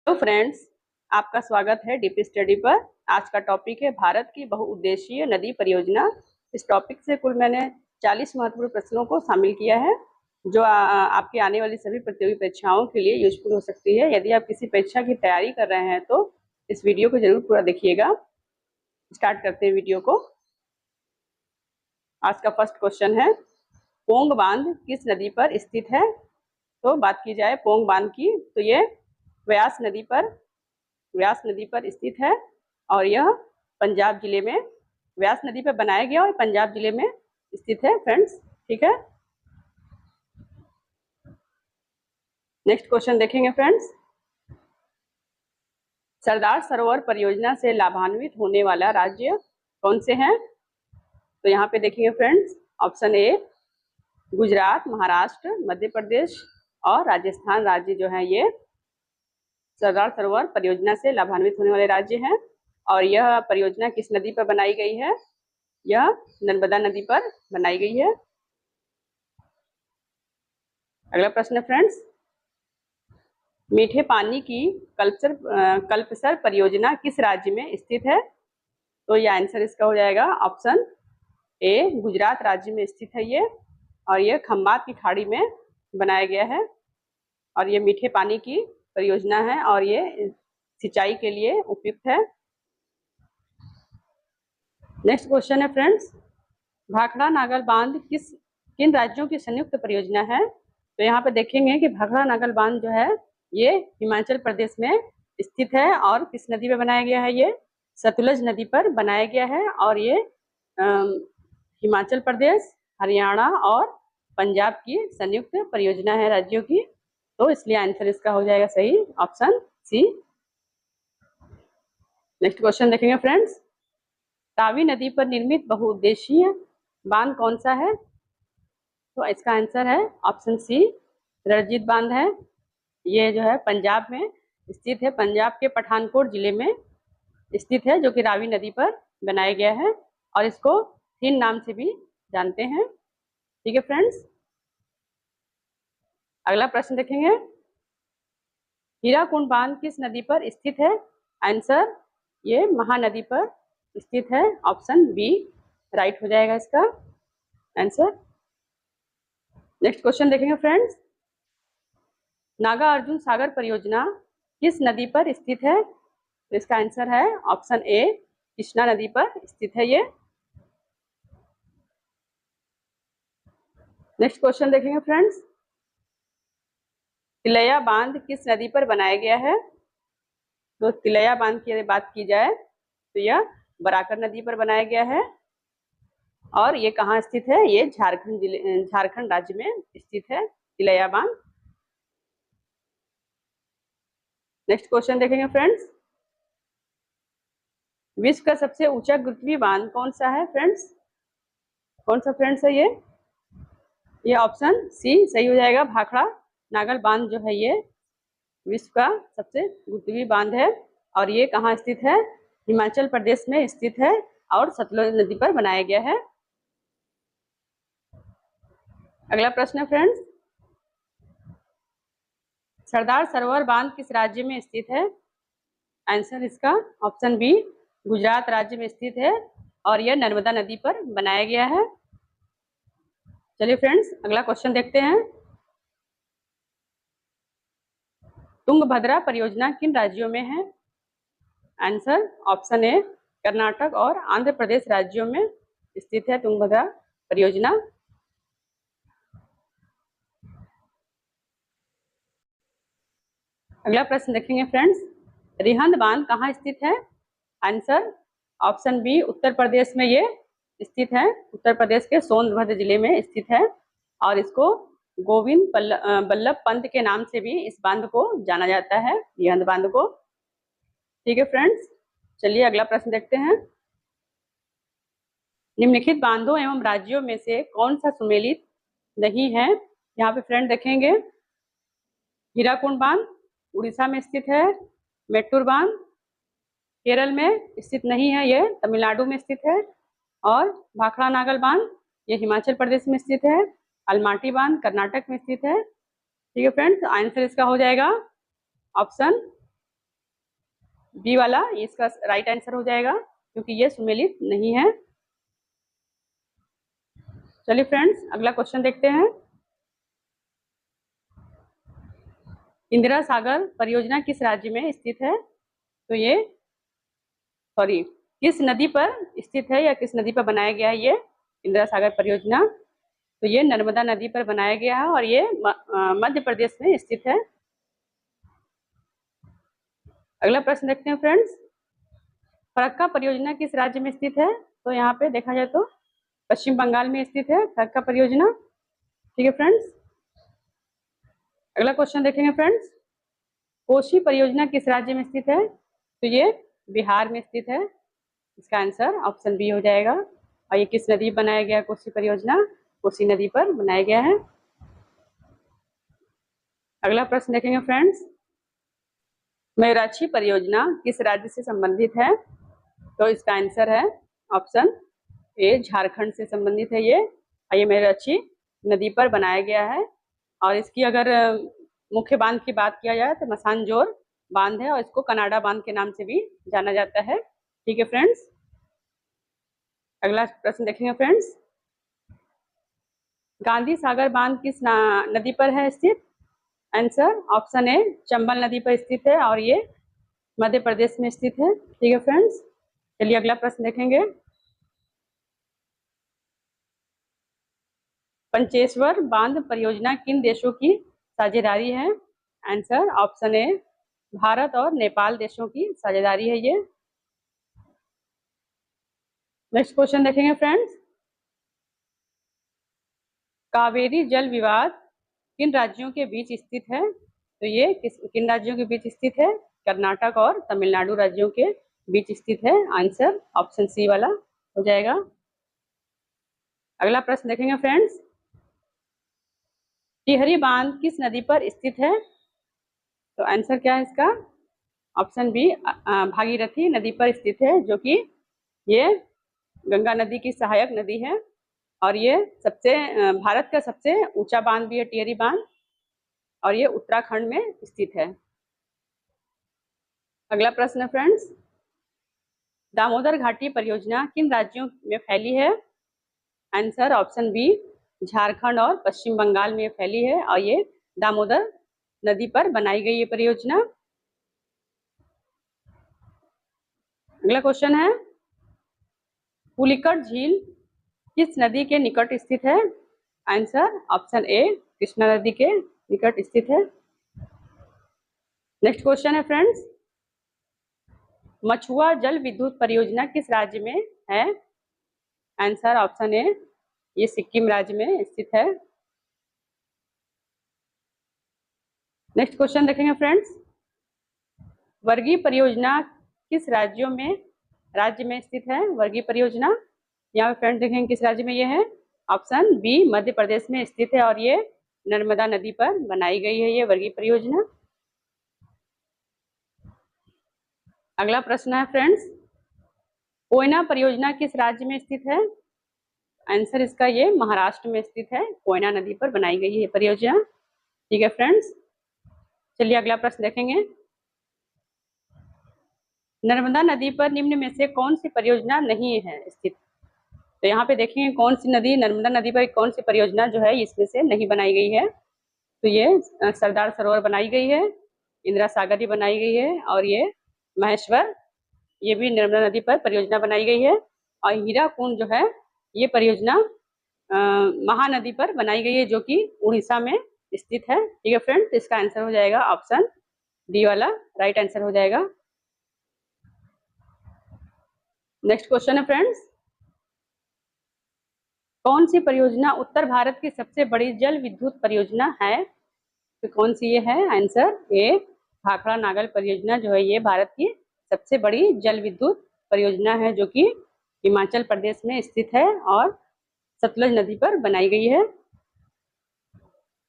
Hello friends, आपका स्वागत है डीप स्टडी पर। आज का टॉपिक है भारत की बहुउद्देशीय नदी परियोजना। इस टॉपिक से कुल मैंने 40 महत्वपूर्ण प्रश्नों को शामिल किया है जो आपकी आने वाली सभी प्रतियोगी परीक्षाओं के लिए यूजफुल हो सकती है। यदि आप किसी परीक्षा की तैयारी कर रहे हैं तो इस वीडियो को जरूर पूरा देखिएगा। स्टार्ट करते हैं वीडियो को। आज का फर्स्ट क्वेश्चन है, पोंग बांध किस नदी पर स्थित है? तो बात की जाए पोंग बांध की तो ये व्यास नदी पर स्थित है और यह पंजाब जिले में व्यास नदी पर बनाया गया और पंजाब जिले में स्थित है फ्रेंड्स। ठीक है, नेक्स्ट क्वेश्चन देखेंगे फ्रेंड्स। सरदार सरोवर परियोजना से लाभान्वित होने वाला राज्य कौन से हैं? तो यहाँ पे देखेंगे friends, option A Gujarat, Maharashtra, Madhya Pradesh और राजस्थान राज्य जो है ये सरदार सरोवर परियोजना से लाभान्वित होने वाले राज्य हैं। और यह परियोजना किस नदी पर बनाई गई है? यह नर्मदा नदी पर बनाई गई है। अगला प्रश्न है फ्रेंड्स, मीठे पानी की कल्पसर परियोजना किस राज्य में स्थित है? तो यह आंसर इसका हो जाएगा ऑप्शन ए गुजरात राज्य में स्थित है ये, और यह खंबात की खाड़ी में बनाया गया है और ये मीठे पानी की परियोजना है और ये सिंचाई के लिए उपयुक्त है। नेक्स्ट क्वेश्चन है फ्रेंड्स, भाखड़ा नागल बांध किन राज्यों की संयुक्त परियोजना है? तो यहाँ पे देखेंगे कि भाखड़ा नागल बांध जो है ये हिमाचल प्रदेश में स्थित है और किस नदी पे बनाया गया है? ये सतलुज नदी पर बनाया गया है और ये हिमाचल प्रदेश, हरियाणा और पंजाब की संयुक्त परियोजना है राज्यों की। तो इसलिए आंसर इसका हो जाएगा सही ऑप्शन सी। नेक्स्ट क्वेश्चन देखेंगे फ्रेंड्स, रावी नदी पर निर्मित बहुउद्देशीय बांध कौन सा है? तो इसका आंसर है ऑप्शन सी रणजीत बांध है। ये जो है पंजाब में स्थित है, पंजाब के पठानकोट जिले में स्थित है जो कि रावी नदी पर बनाया गया है और इसको थिन नाम से भी जानते हैं। ठीक है फ्रेंड्स, अगला प्रश्न देखेंगे, हीराकुंड बांध किस नदी पर स्थित है? आंसर ये महानदी पर स्थित है, ऑप्शन बी राइट हो जाएगा इसका आंसर। नेक्स्ट क्वेश्चन देखेंगे फ्रेंड्स, नागा अर्जुन सागर परियोजना किस नदी पर स्थित है? तो इसका आंसर है ऑप्शन ए कृष्णा नदी पर स्थित है ये। नेक्स्ट क्वेश्चन देखेंगे फ्रेंड्स, तिलैया बांध किस नदी पर बनाया गया है? तो तिलैया बांध की बात की जाए तो यह बराकर नदी पर बनाया गया है और ये कहाँ स्थित है? ये झारखंड राज्य में स्थित है तिलैया बांध। नेक्स्ट क्वेश्चन देखेंगे फ्रेंड्स, विश्व का सबसे ऊंचा गुरुत्वीय बांध कौन सा है फ्रेंड्स? कौन सा फ्रेंड्स है ये ऑप्शन सी सही हो जाएगा। भाखड़ा नागल बांध जो है ये विश्व का सबसे गुरुत्वीय बांध है और ये कहाँ स्थित है? हिमाचल प्रदेश में स्थित है और सतलुज नदी पर बनाया गया है। अगला प्रश्न है फ्रेंड्स, सरदार सरोवर बांध किस राज्य में स्थित है? आंसर इसका ऑप्शन बी गुजरात राज्य में स्थित है और यह नर्मदा नदी पर बनाया गया है। चलिए फ्रेंड्स अगला क्वेश्चन देखते हैं, तुंगभद्रा परियोजना किन राज्यों में है? आंसर ऑप्शन ए कर्नाटक और आंध्र प्रदेश राज्यों में स्थित है तुंगभद्रा परियोजना। अगला प्रश्न देखेंगे फ्रेंड्स, रिहंद बांध कहाँ स्थित है? Answer option B Uttar Pradesh में ये स्थित है, उत्तर प्रदेश के सोनभद्र जिले में स्थित है और इसको गोविंद बल्लभ पंत के नाम से भी इस बांध को जाना जाता है, रिहंद बांध को। ठीक है फ्रेंड्स, चलिए अगला प्रश्न देखते हैं, निम्नलिखित बांधों एवं राज्यों में से कौन सा सुमेलित नहीं है? यहाँ पे फ्रेंड देखेंगे, हीराकुंड बांध उड़ीसा में स्थित है, मेट्टूर बांध केरल में स्थित नहीं है, ये तमिलनाडु में स्थित है, और भाखड़ा नागल बांध ये हिमाचल प्रदेश में स्थित है, अलमाटी बांध कर्नाटक में स्थित है। ठीक है फ्रेंड्स, आंसर इसका हो जाएगा ऑप्शन बी वाला इसका राइट आंसर हो जाएगा, क्योंकि ये सुमेलित नहीं है। चलिए फ्रेंड्स, अगला क्वेश्चन देखते हैं। इंदिरा सागर परियोजना किस राज्य में स्थित है? तो ये किस नदी पर स्थित है या किस नदी पर बनाया गया है ये इंदिरा सागर परियोजना? तो ये नर्मदा नदी पर बनाया गया है और ये मध्य प्रदेश में स्थित है। अगला प्रश्न देखते हैं फ्रेंड्स। फरक्का परियोजना किस राज्य में स्थित है? तो यहाँ पे देखा जाए तो पश्चिम बंगाल में स्थित है फरक्का परियोजना। ठीक है फ्रेंड्स। अगला क्वेश्चन देखेंगे फ्रेंड्स। कोसी परियोजना किस राज्य में स्थित है? तो ये बिहार में स्थित है। इसका आंसर ऑप्शन बी हो जाएगा। और ये किस नदी पर बनाया गया? कोसी परियोजना कोसी नदी पर बनाया गया है। अगला प्रश्न देखेंगे फ्रेंड्स। मयूराक्षी परियोजना किस राज्य से संबंधित है? तो इसका आंसर है ऑप्शन ए, झारखंड से संबंधित है ये मयूराक्षी नदी पर बनाया गया है। और इसकी अगर मुख्य बांध की बात किया जाए तो मसानजोर बांध है और इसको कनाडा बांध के नाम से भी जाना जाता है। ठीक है फ्रेंड्स। अगला प्रश्न देखेंगे फ्रेंड्स। गांधी सागर बांध किस नदी पर है स्थित? आंसर ऑप्शन ए, चंबल नदी पर स्थित है और ये मध्य प्रदेश में स्थित है। ठीक है फ्रेंड्स। चलिए अगला प्रश्न देखेंगे। पंचेश्वर बांध परियोजना किन देशों की साझेदारी है? आंसर ऑप्शन ए, भारत और नेपाल देशों की साझेदारी है ये। नेक्स्ट क्वेश्चन देखेंगे फ्रेंड्स। कावेरी जल विवाद किन राज्यों के बीच स्थित है? तो ये किन राज्यों के बीच स्थित है? कर्नाटक और तमिलनाडु राज्यों के बीच स्थित है। आंसर ऑप्शन सी वाला हो जाएगा। अगला प्रश्न देखेंगे फ्रेंड्स। टिहरी बांध किस नदी पर स्थित है? तो आंसर क्या है इसका? ऑप्शन बी, भागीरथी नदी पर स्थित है, जो कि ये गंगा नदी की सहायक नदी है और ये सबसे भारत का सबसे ऊंचा बांध भी है टिहरी बांध और ये उत्तराखंड में स्थित है। अगला प्रश्न है फ्रेंड्स। दामोदर घाटी परियोजना किन राज्यों में फैली है? आंसर ऑप्शन बी, झारखंड और पश्चिम बंगाल में फैली है और ये दामोदर नदी पर बनाई गई ये परियोजना। अगला क्वेश्चन है। पुलिकट झील किस नदी के निकट स्थित है? आंसर ऑप्शन ए, कृष्णा नदी के निकट स्थित है। नेक्स्ट क्वेश्चन है फ्रेंड्स। मछुआ जल विद्युत परियोजना किस राज्य में है? आंसर ऑप्शन ए, ये सिक्किम राज्य में स्थित है। नेक्स्ट क्वेश्चन देखेंगे फ्रेंड्स। वर्गी परियोजना किस राज्य में स्थित है? वर्गी परियोजना यहाँ पे फ्रेंड्स देखेंगे किस राज्य में ये है? ऑप्शन बी, मध्य प्रदेश में स्थित है और ये नर्मदा नदी पर बनाई गई है ये वर्गी परियोजना। अगला प्रश्न है फ्रेंड्स। कोयना परियोजना किस राज्य में स्थित है? आंसर इसका ये महाराष्ट्र में स्थित है। कोयना नदी पर बनाई गई है परियोजना। ठीक है फ्रेंड्स। चलिए अगला प्रश्न देखेंगे। नर्मदा नदी पर निम्न में से कौन सी परियोजना नहीं है स्थित? तो यहाँ पे देखेंगे कौन सी नदी, नर्मदा नदी पर कौन सी परियोजना जो है इसमें से नहीं बनाई गई है। तो ये सरदार सरोवर बनाई गई है, इंदिरा सागर भी बनाई गई है और ये महेश्वर, ये भी नर्मदा नदी पर परियोजना बनाई गई है। और हीराकुंड जो है ये परियोजना महानदी पर बनाई गई है, जो कि उड़ीसा में स्थित है। ठीक है फ्रेंड्स, इसका आंसर हो जाएगा ऑप्शन डी वाला राइट आंसर हो जाएगा। नेक्स्ट क्वेश्चन है फ्रेंड्स। कौन सी परियोजना उत्तर भारत की सबसे बड़ी जल विद्युत परियोजना है? तो कौन सी ये है? आंसर ए, भाखड़ा नागल परियोजना जो है ये भारत की सबसे बड़ी जल विद्युत परियोजना है, जो कि हिमाचल प्रदेश में स्थित है और सतलज नदी पर बनाई गई है।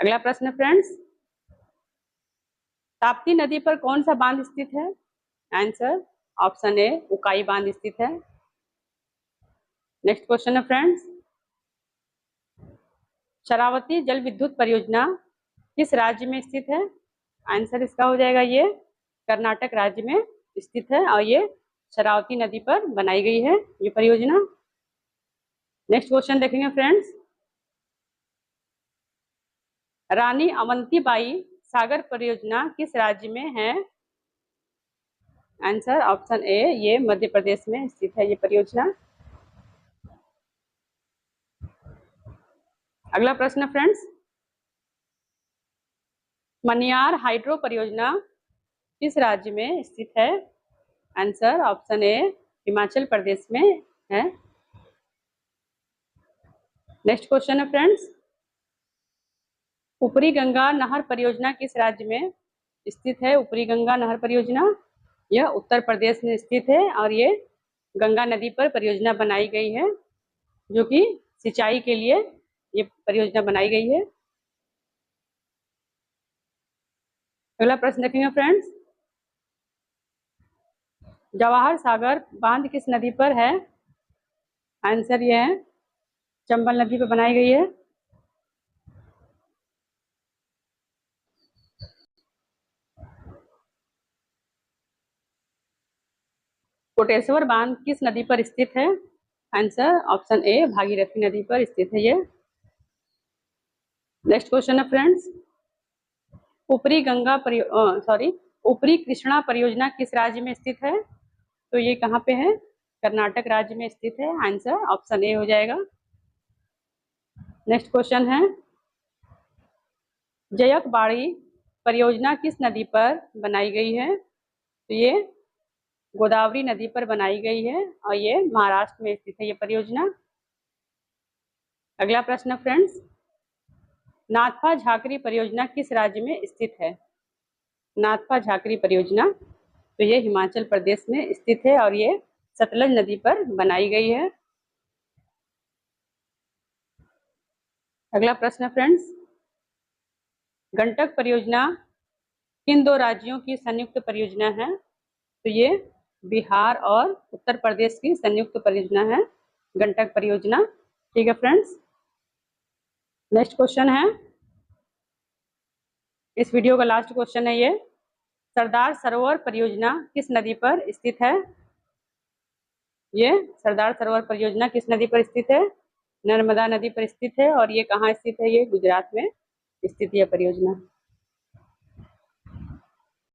अगला प्रश्न फ्रेंड्स। ताप्ती नदी पर कौन सा बांध स्थित है? आंसर ऑप्शन ए, उकाई बांध स्थित है। नेक्स्ट क्वेश्चन है फ्रेंड्स। शरावती जल विद्युत परियोजना किस राज्य में स्थित है? आंसर इसका हो जाएगा ये कर्नाटक राज्य में स्थित है और ये शरावती नदी पर बनाई गई है ये परियोजना। नेक्स्ट क्वेश्चन देखेंगे फ्रेंड्स, रानी अवंतीबाई सागर परियोजना किस राज्य में है? आंसर ऑप्शन ए, ये मध्य प्रदेश में स्थित है ये परियोजना। अगला प्रश्न फ्रेंड्स, मनियार हाइड्रो परियोजना किस राज्य में स्थित है? Answer option A, Himachal Pradesh में है। नेक्स्ट क्वेश्चन है फ्रेंड्स, ऊपरी गंगा नहर परियोजना किस राज्य में स्थित है? ऊपरी गंगा नहर परियोजना यह उत्तर प्रदेश में स्थित है और ये गंगा नदी पर परियोजना बनाई गई है, जो कि सिंचाई के लिए ये परियोजना बनाई गई है। अगला प्रश्न देखेंगे फ्रेंड्स, जवाहर सागर बांध किस नदी पर है? आंसर ये है, चंबल नदी पर बनाई गई है। कोटेश्वर बांध किस नदी पर स्थित है? आंसर ऑप्शन ए, भागीरथी नदी पर स्थित है ये। नेक्स्ट क्वेश्चन है फ्रेंड्स, ऊपरी ऊपरी कृष्णा परियोजना किस राज्य में स्थित है? तो ये कहाँ पे है? कर्नाटक राज्य में स्थित है। आंसर ऑप्शन ए हो जाएगा। नेक्स्ट क्वेश्चन है, जयकबाड़ी परियोजना किस नदी पर बनाई गई है? तो ये गोदावरी नदी पर बनाई गई है और ये महाराष्ट्र में स्थित है ये परियोजना। अगला प्रश्न फ्रेंड्स, नाथपा झाकरी परियोजना किस राज्य में स्थित है? नाथपा झाकरी परियोजना तो ये हिमाचल प्रदेश में स्थित है और ये सतलज नदी पर बनाई गई है। अगला प्रश्न फ्रेंड्स, गंडक परियोजना किन दो राज्यों की संयुक्त परियोजना है? तो ये बिहार और उत्तर प्रदेश की संयुक्त परियोजना है गंडक परियोजना। ठीक है फ्रेंड्स, नेक्स्ट क्वेश्चन है, इस वीडियो का लास्ट क्वेश्चन है ये, सरदार सरोवर परियोजना किस नदी पर स्थित है? ये सरदार सरोवर परियोजना किस नदी पर स्थित है? नर्मदा नदी पर स्थित है और ये कहाँ स्थित है? ये गुजरात में स्थित है परियोजना।